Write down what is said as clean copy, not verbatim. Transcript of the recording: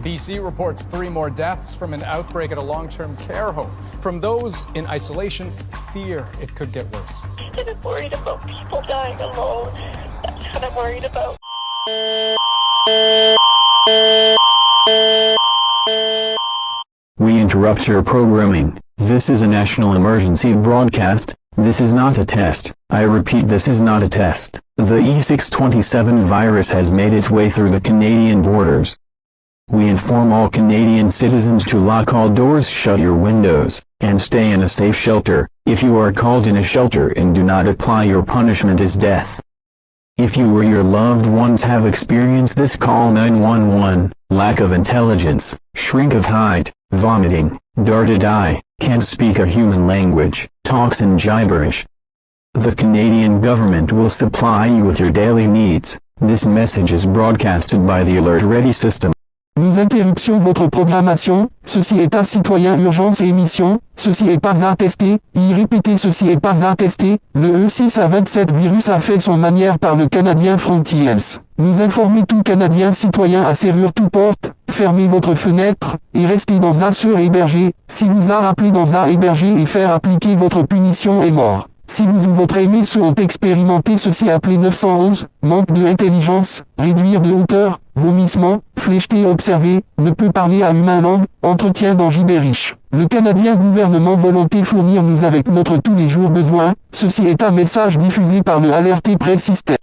BC reports 3 more deaths from an outbreak at a long-term care home. From those in isolation, fear it could get worse. And I'm worried about people dying alone. That's what I'm worried about. We interrupt your programming. This is a national emergency broadcast. This is not a test. I repeat, this is not a test. The E6-27 virus has made its way through the Canadian borders. We inform all Canadian citizens to lock all doors, shut your windows, and stay in a safe shelter. If you are called in a shelter and do not apply, your punishment is death. If you or your loved ones have experienced this, call 911. Lack of intelligence, shrink of height, vomiting, darted eye, can't speak a human language, talks in gibberish. The Canadian government will supply you with your daily needs. This message is broadcasted by the Alert Ready system. Nous interruptions votre programmation, ceci est un citoyen urgence et émission, ceci est pas attesté, y répétez ceci est pas attesté, le E6-27 virus a fait son manière par le Canadien Frontiers. Nous informez tout Canadien citoyen à serrure tout porte, fermez votre fenêtre, et restez dans un sûr hébergé, si vous a rappelé dans un hébergé et faire appliquer votre punition est mort. Si vous ou votre aimé ont expérimenté ceci, appelez 911, manque de intelligence, réduire de hauteur, vomissement, flécheté observé, ne peut parler à humain langue, entretien dans gibberish. Le Canadien gouvernement volonté fournir nous avec notre tous les jours besoin, ceci est un message diffusé par le Alert Press System.